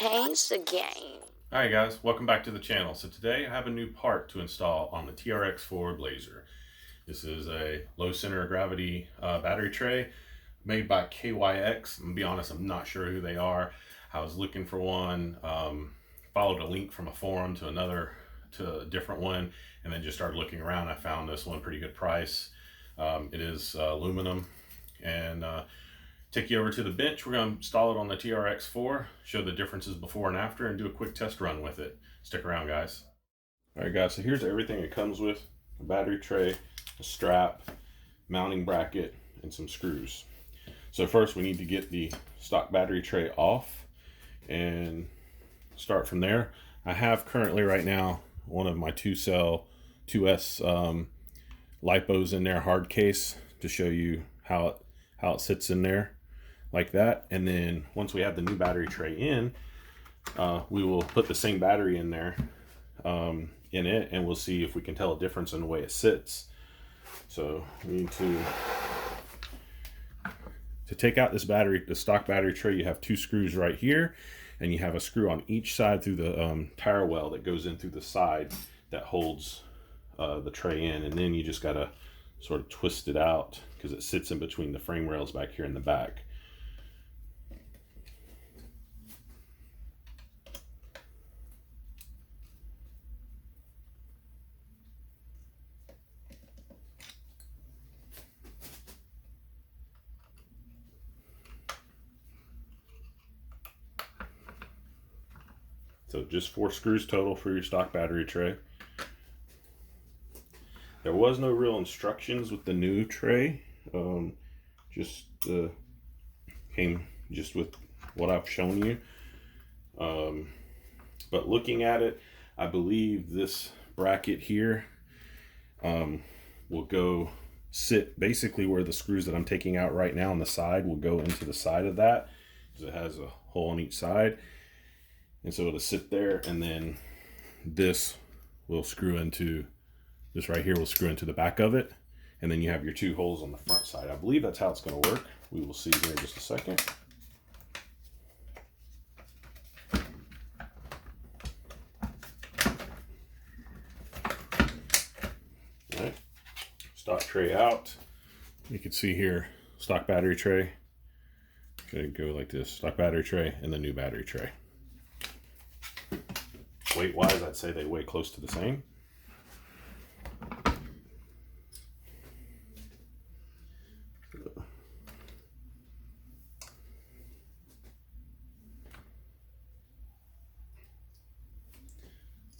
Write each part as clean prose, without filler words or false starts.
change the game. Alright guys, welcome back to the channel. So today I have a new part to install on the TRX4 Blazer. This is a low center of gravity battery tray made by KYX. I'm gonna be honest, I'm not sure who they are. I was looking for one, followed a link from a forum to a different one, and then just started looking around. I found this one pretty good price. It is aluminum, and take you over to the bench. We're going to install it on the TRX4, show the differences before and after, and do a quick test run with it. Stick around, guys. All right, guys, so here's everything it comes with: a battery tray, a strap, mounting bracket, and some screws. So first we need to get the stock battery tray off and start from there. I have currently right now one of my 2S lipos in there, hard case, to show you how it sits in there like that. And then once we have the new battery tray in, we will put the same battery in there in it, and we'll see if we can tell a difference in the way it sits. So we need to take out this battery, the stock battery tray. You have two screws right here, and you have a screw on each side through the tire well that goes in through the side that holds the tray in. And then you just gotta sort of twist it out because it sits in between the frame rails back here in the back. So just 4 screws total for your stock battery tray. There was no real instructions with the new tray. Came just with what I've shown you. But looking at it, I believe this bracket here will go sit basically where the screws that I'm taking out right now on the side will go into the side of that, because it has a hole on each side. And so it'll sit there, and then this will screw into, this right here will screw into the back of it. And then you have your 2 holes on the front side. I believe that's how it's going to work. We will see here in just a second. All right, stock tray out. You can see here, stock battery tray. Okay, go like this, stock battery tray and the new battery tray. Weight wise, I'd say they weigh close to the same.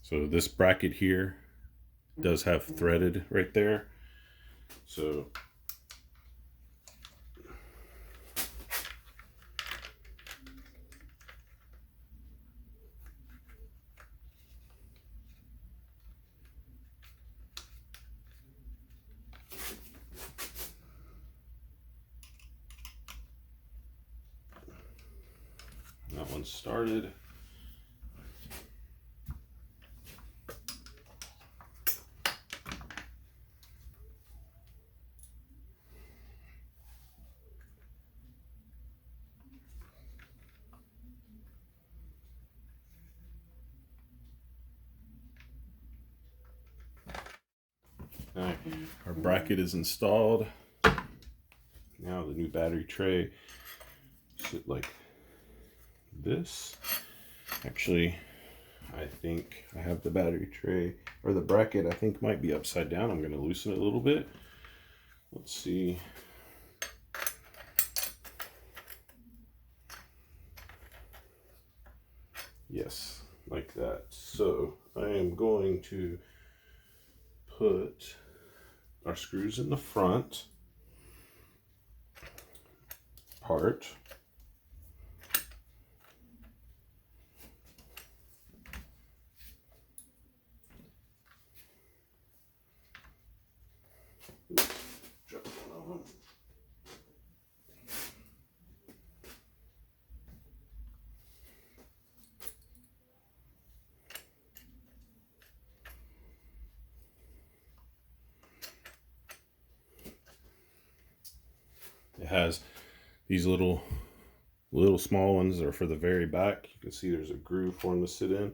So this bracket here does have threaded right there. So that one started. All right, our bracket is installed. Now the new battery tray sit like this. Actually, I think I have the battery tray, or the bracket, I think might be upside down. I'm going to loosen it a little bit. Let's see. Yes, like that. So I am going to put our screws in the front part. Drop one of them. It has these little Little small ones are for the very back. You can see there's a groove for them to sit in.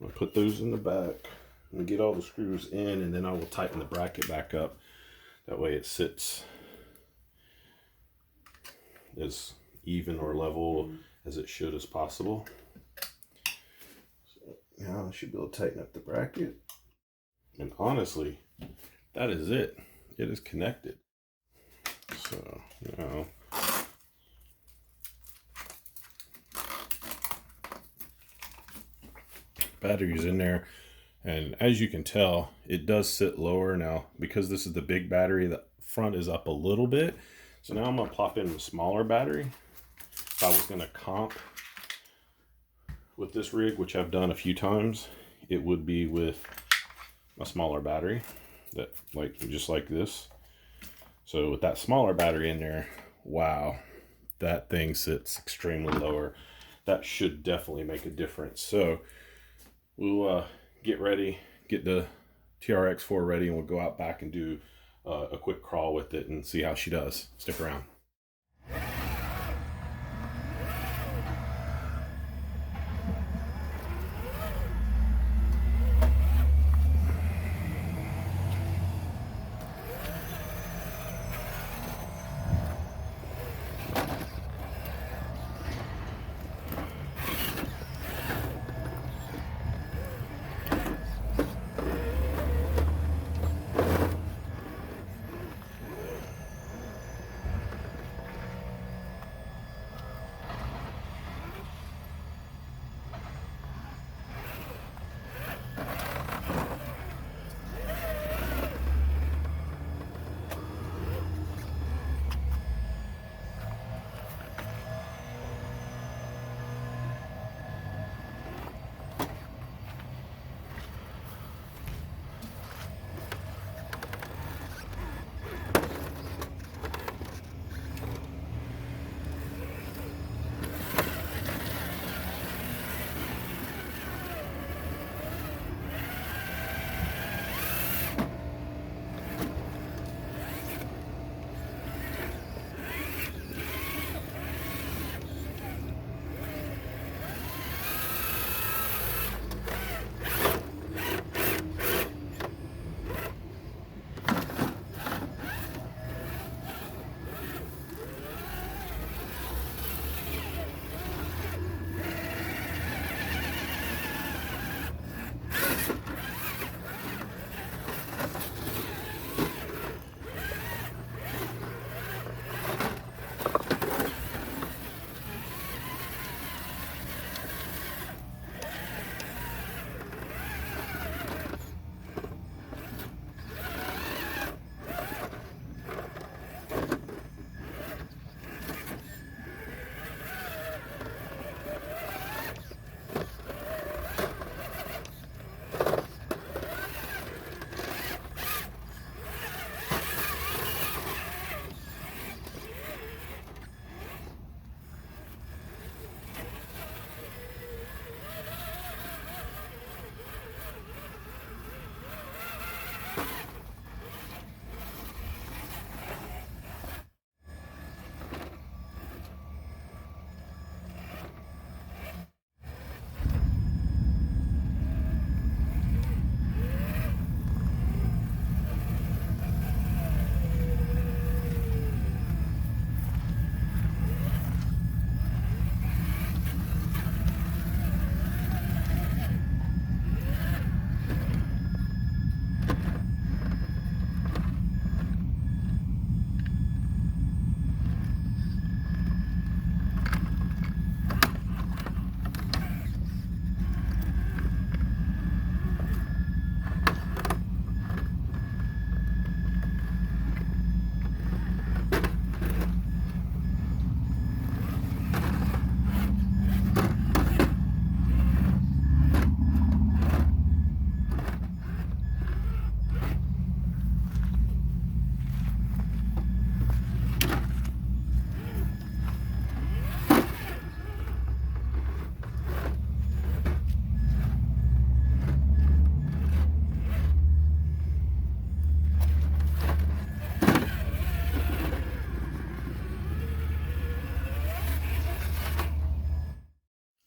I'll put those in the back and get all the screws in, and then I will tighten the bracket back up. That way it sits as even or level as it should as possible. So now I should be able to tighten up the bracket. And honestly, that is it. It is connected. So now battery's in there, and as you can tell, it does sit lower now because this is the big battery. The front is up a little bit, so now I'm gonna plop in a smaller battery. If I was gonna comp with this rig, which I've done a few times, it would be with a smaller battery, that just like this. So with that smaller battery in there, wow, that thing sits extremely lower. That should definitely make a difference. So we'll get ready, get the TRX4 ready, and we'll go out back and do a quick crawl with it and see how she does. Stick around.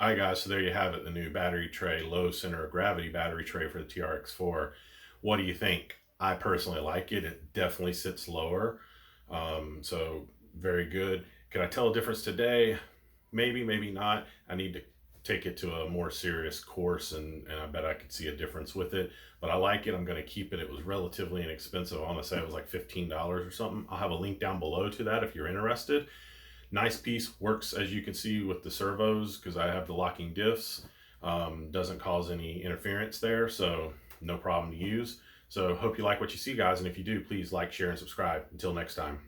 All right, guys, so there you have it, the new battery tray, low center of gravity battery tray for the TRX4. What do you think? I personally like it. It definitely sits lower, so very good. Can I tell a difference today? Maybe, maybe not. I need to take it to a more serious course, and I bet I could see a difference with it. But I like it. I'm going to keep it. It was relatively inexpensive. I want to say it was like $15 or something. I'll have a link down below to that if you're interested. Nice piece, works as you can see with the servos because I have the locking diffs. Doesn't cause any interference there, so no problem to use. So hope you like what you see, guys, and if you do, please like, share, and subscribe. Until next time.